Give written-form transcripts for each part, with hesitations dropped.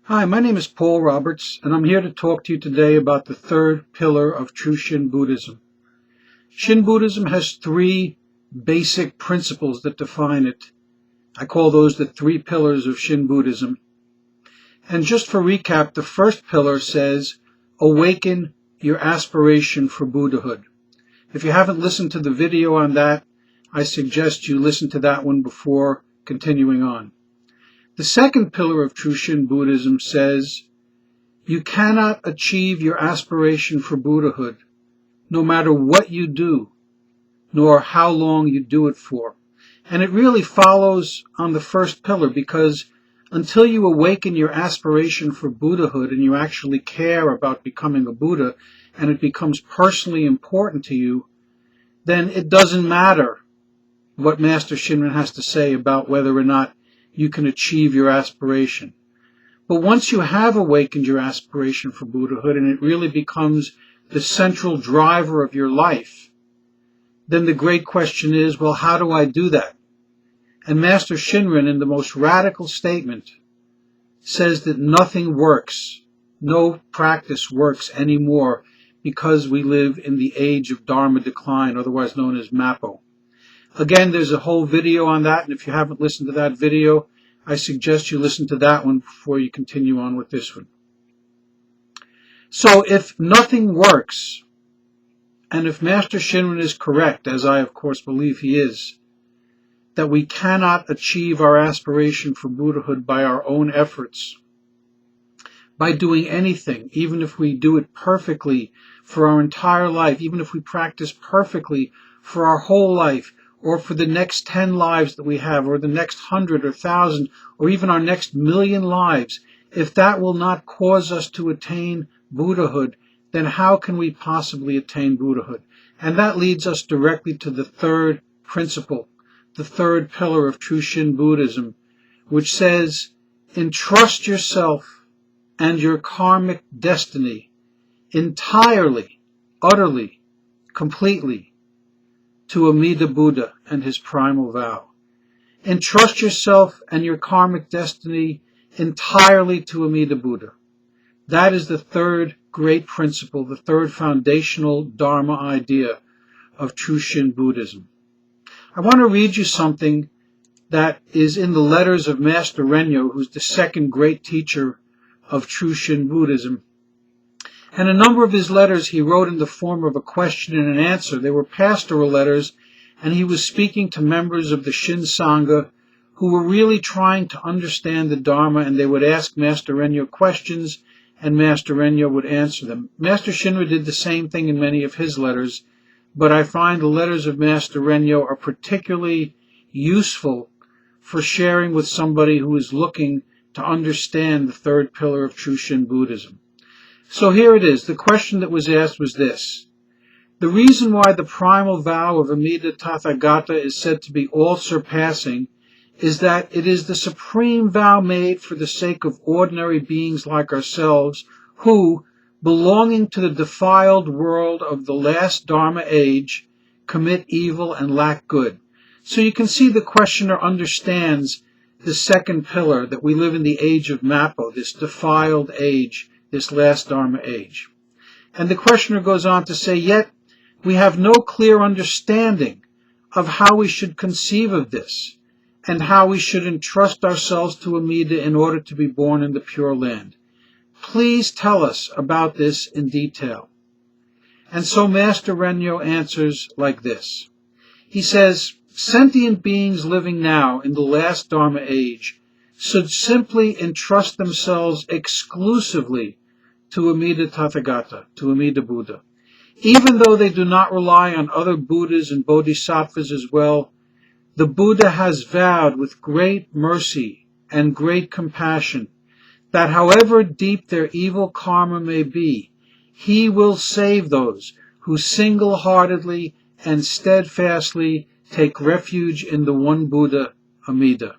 Hi, my name is Paul Roberts, and I'm here to talk to you today about the third pillar of true Shin Buddhism. Shin Buddhism has three basic principles that define it. I call those the three pillars of Shin Buddhism. And just for recap, the first pillar says, awaken your aspiration for Buddhahood. If you haven't listened to the video on that, I suggest you listen to that one before continuing on. The second pillar of true Shin Buddhism says, you cannot achieve your aspiration for Buddhahood, no matter what you do, nor how long you do it for. And it really follows on the first pillar, because until you awaken your aspiration for Buddhahood and you actually care about becoming a Buddha, and it becomes personally important to you, then it doesn't matter what Master Shinran has to say about whether or not you can achieve your aspiration. But once you have awakened your aspiration for Buddhahood and it really becomes the central driver of your life, then the great question is, well, how do I do that? And Master Shinran, in the most radical statement, says that nothing works, no practice works anymore, because we live in the age of Dharma decline, otherwise known as Mappo. Again, there's a whole video on that, and if you haven't listened to that video, I suggest you listen to that one before you continue on with this one. So if nothing works, and if Master Shinran is correct, as I of course believe he is, that we cannot achieve our aspiration for Buddhahood by our own efforts, by doing anything, even if we do it perfectly for our entire life, even if we practice perfectly for our whole life, or for the next 10 lives that we have, or the next 100 or 1,000, or even our next 1,000,000 lives, if that will not cause us to attain Buddhahood, then how can we possibly attain Buddhahood? And that leads us directly to the third principle, the third pillar of true Shin Buddhism, which says, entrust yourself and your karmic destiny entirely, utterly, completely to Amida Buddha and his primal vow. Entrust yourself and your karmic destiny entirely to Amida Buddha. That is the third great principle, the third foundational Dharma idea of true Shin Buddhism. I want to read you something that is in the letters of Master Renyo, who's the second great teacher of true Shin Buddhism. And a number of his letters he wrote in the form of a question and an answer. They were pastoral letters, and he was speaking to members of the Shin Sangha who were really trying to understand the Dharma, and they would ask Master Renyo questions, and Master Renyo would answer them. Master Shinra did the same thing in many of his letters, but I find the letters of Master Renyo are particularly useful for sharing with somebody who is looking to understand the third pillar of true Shin Buddhism. So here it is. The question that was asked was this. The reason why the primal vow of Amida Tathagata is said to be all-surpassing is that it is the supreme vow made for the sake of ordinary beings like ourselves who, belonging to the defiled world of the last Dharma age, commit evil and lack good. So you can see the questioner understands the second pillar, that we live in the age of Mappo, this defiled age, this last Dharma age. And the questioner goes on to say, yet we have no clear understanding of how we should conceive of this, and how we should entrust ourselves to Amida in order to be born in the Pure Land. Please tell us about this in detail. And so Master Renyo answers like this. He says, sentient beings living now in the last Dharma age should simply entrust themselves exclusively to Amida Tathagata, to Amida Buddha. Even though they do not rely on other Buddhas and Bodhisattvas as well, the Buddha has vowed with great mercy and great compassion that however deep their evil karma may be, he will save those who single-heartedly and steadfastly take refuge in the one Buddha, Amida.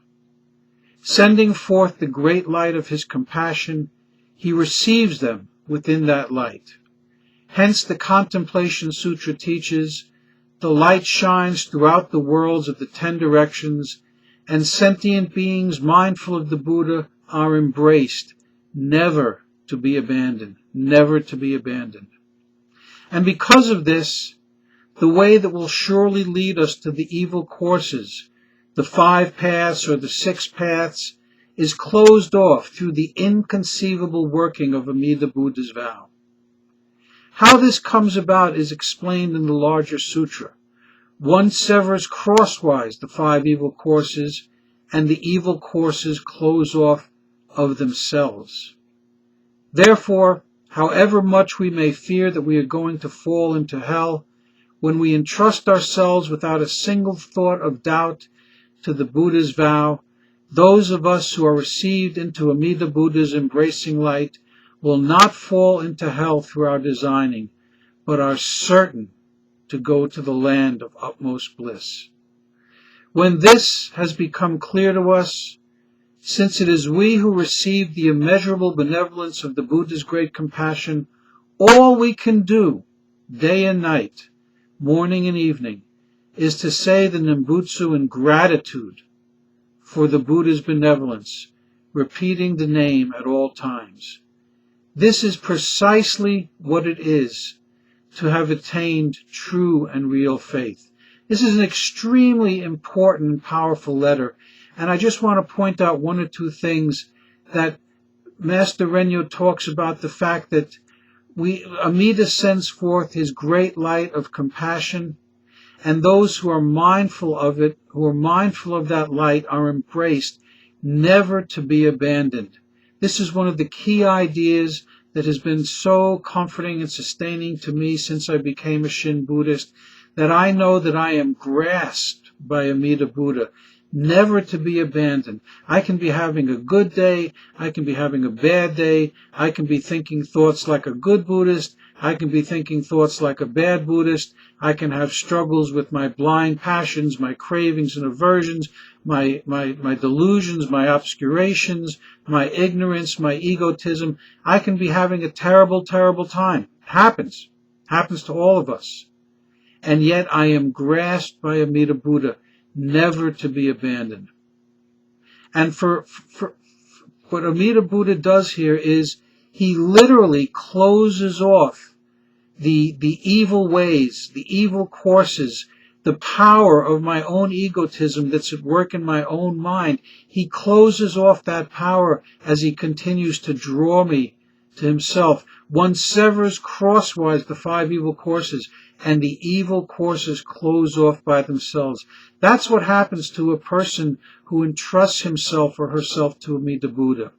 Sending forth the great light of his compassion, he receives them within that light. Hence the Contemplation Sutra teaches, the light shines throughout the worlds of the 10 directions, and sentient beings mindful of the Buddha are embraced, never to be abandoned, never to be abandoned. And because of this, the way that will surely lead us to the evil courses, the 5 paths or the 6 paths, is closed off through the inconceivable working of Amida Buddha's vow. How this comes about is explained in the larger sutra. One severs crosswise the 5 evil courses, and the evil courses close off of themselves. Therefore, however much we may fear that we are going to fall into hell, when we entrust ourselves without a single thought of doubt to the Buddha's vow, those of us who are received into Amida Buddha's embracing light will not fall into hell through our designing, but are certain to go to the land of utmost bliss. When this has become clear to us, since it is we who receive the immeasurable benevolence of the Buddha's great compassion, all we can do, day and night, morning and evening, is to say the Nembutsu in gratitude for the Buddha's benevolence, repeating the name at all times. This is precisely what it is to have attained true and real faith. This is an extremely important and powerful letter, and I just want to point out 1 or 2 things that Master Renyo talks about, the fact that Amida sends forth his great light of compassion, and those who are mindful of it, who are mindful of that light, are embraced, never to be abandoned. This is one of the key ideas that has been so comforting and sustaining to me since I became a Shin Buddhist, that I know that I am grasped by Amida Buddha, never to be abandoned. I can be having a good day, I can be having a bad day, I can be thinking thoughts like a good Buddhist, I can be thinking thoughts like a bad Buddhist, I can have struggles with my blind passions, my cravings and aversions, my delusions, my obscurations, my ignorance, my egotism. I can be having a terrible, terrible time. Happens to all of us. And yet I am grasped by Amida Buddha, never to be abandoned. And for what Amida Buddha does here is he literally closes off the evil ways, the evil courses, the power of my own egotism that's at work in my own mind. He closes off that power as he continues to draw me to himself. One severs crosswise the 5 evil courses, and the evil courses close off by themselves. That's what happens to a person who entrusts himself or herself to Amida Buddha.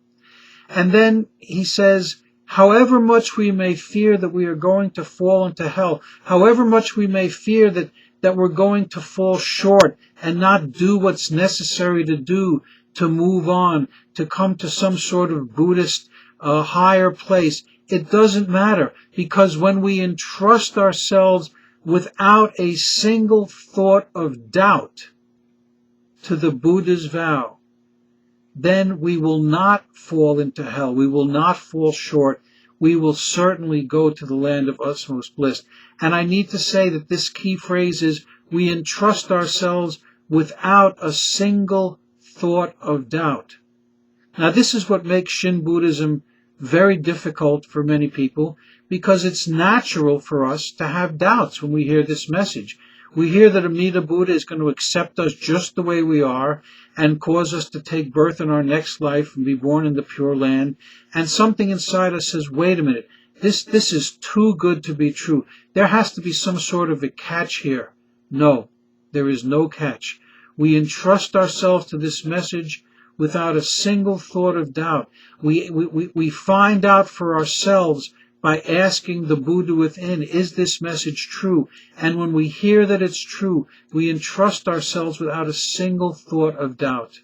And then he says, however much we may fear that we are going to fall into hell, however much we may fear that we're going to fall short and not do what's necessary to do to move on, to come to some sort of Buddhist higher place, it doesn't matter, because when we entrust ourselves without a single thought of doubt to the Buddha's vow, then we will not fall into hell. We will not fall short. We will certainly go to the land of utmost bliss. And I need to say that this key phrase is, we entrust ourselves without a single thought of doubt. Now, this is what makes Shin Buddhism very difficult for many people, because it's natural for us to have doubts when we hear this message. We hear that Amida Buddha is going to accept us just the way we are and cause us to take birth in our next life and be born in the Pure Land. And something inside us says, wait a minute, this is too good to be true. There has to be some sort of a catch here. No, there is no catch. We entrust ourselves to this message without a single thought of doubt. We find out for ourselves by asking the Buddha within, is this message true? And when we hear that it's true, we entrust ourselves without a single thought of doubt.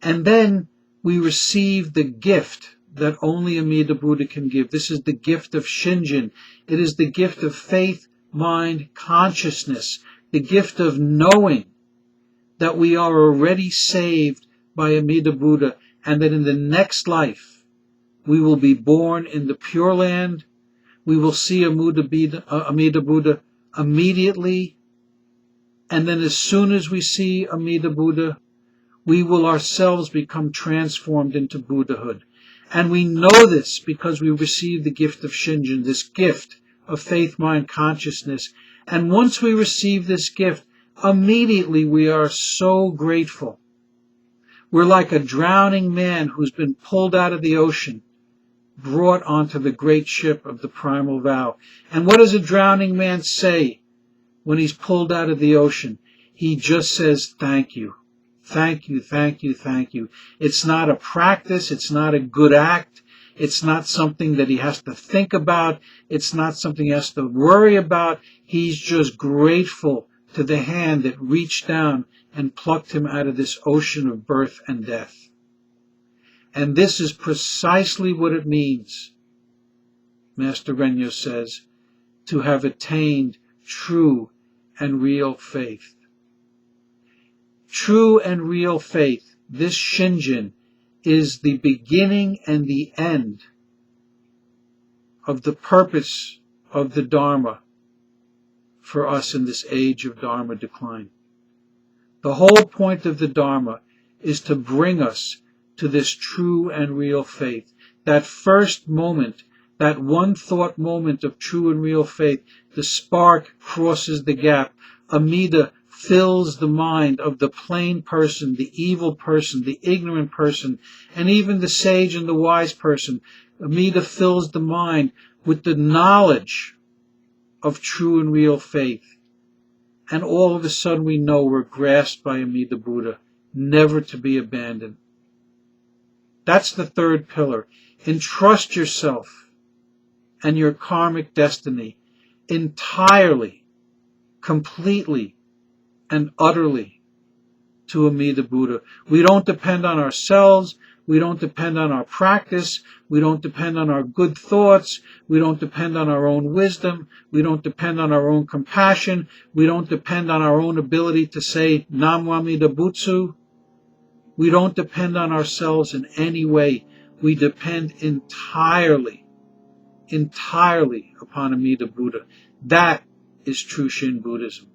And then we receive the gift that only Amida Buddha can give. This is the gift of Shinjin. It is the gift of faith, mind, consciousness, the gift of knowing that we are already saved by Amida Buddha, and that in the next life we will be born in the Pure Land. We will see Amida Buddha immediately, and then as soon as we see Amida Buddha, we will ourselves become transformed into Buddhahood. And we know this because we receive the gift of Shinjin, this gift of faith, mind, consciousness. And once we receive this gift, immediately we are so grateful. We're like a drowning man who's been pulled out of the ocean, brought onto the great ship of the primal vow. And what does a drowning man say when he's pulled out of the ocean? He just says, thank you. Thank you, thank you, thank you. It's not a practice. It's not a good act. It's not something that he has to think about. It's not something he has to worry about. He's just grateful to the hand that reached down and plucked him out of this ocean of birth and death. And this is precisely what it means, Master Renyo says, to have attained true and real faith. True and real faith, this Shinjin, is the beginning and the end of the purpose of the Dharma for us in this age of Dharma decline. The whole point of the Dharma is to bring us to this true and real faith. That first moment, that one thought moment of true and real faith, the spark crosses the gap. Amida fills the mind of the plain person, the evil person, the ignorant person, and even the sage and the wise person. Amida fills the mind with the knowledge of true and real faith. And all of a sudden we know we're grasped by Amida Buddha, never to be abandoned. That's the third pillar. Entrust yourself and your karmic destiny entirely, completely, and utterly to Amida Buddha. We don't depend on ourselves. We don't depend on our practice. We don't depend on our good thoughts. We don't depend on our own wisdom. We don't depend on our own compassion. We don't depend on our own ability to say Namo Amida Butsu. We don't depend on ourselves in any way. We depend entirely upon Amida Buddha. That is true Shin Buddhism.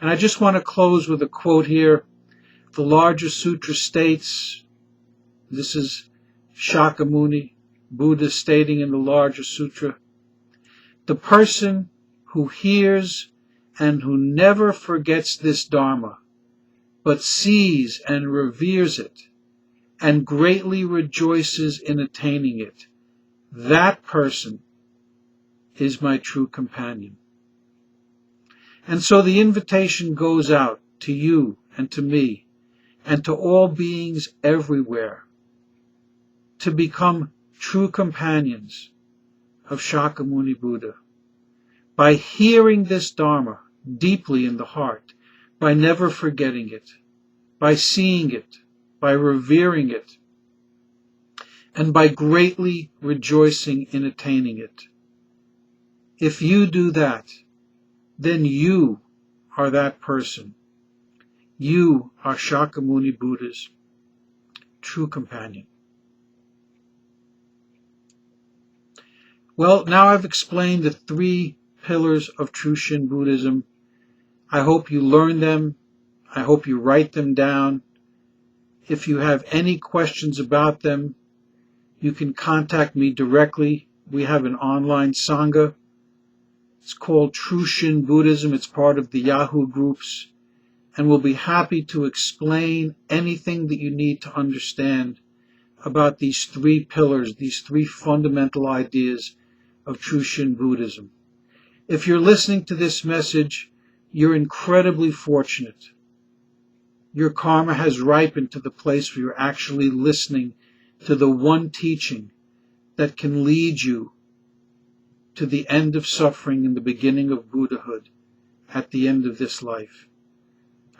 And I just want to close with a quote here. The Larger Sutra states, this is Shakyamuni, Buddha stating in the Larger Sutra, the person who hears and who never forgets this Dharma, but sees and reveres it, and greatly rejoices in attaining it, that person is my true companion. And so the invitation goes out to you and to me and to all beings everywhere to become true companions of Shakyamuni Buddha by hearing this Dharma deeply in the heart, by never forgetting it, by seeing it, by revering it, and by greatly rejoicing in attaining it. If you do that, then you are that person. You are Shakyamuni Buddha's true companion. Well, now I've explained the 3 pillars of true Shin Buddhism. I hope you learn them. I hope you write them down. If you have any questions about them, you can contact me directly. We have an online Sangha. It's called True Shin Buddhism. It's part of the Yahoo groups. And we'll be happy to explain anything that you need to understand about these 3 pillars, these 3 fundamental ideas of true Shin Buddhism. If you're listening to this message, you're incredibly fortunate. Your karma has ripened to the place where you're actually listening to the one teaching that can lead you to the end of suffering and the beginning of Buddhahood at the end of this life.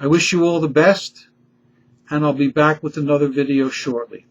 I wish you all the best, and I'll be back with another video shortly.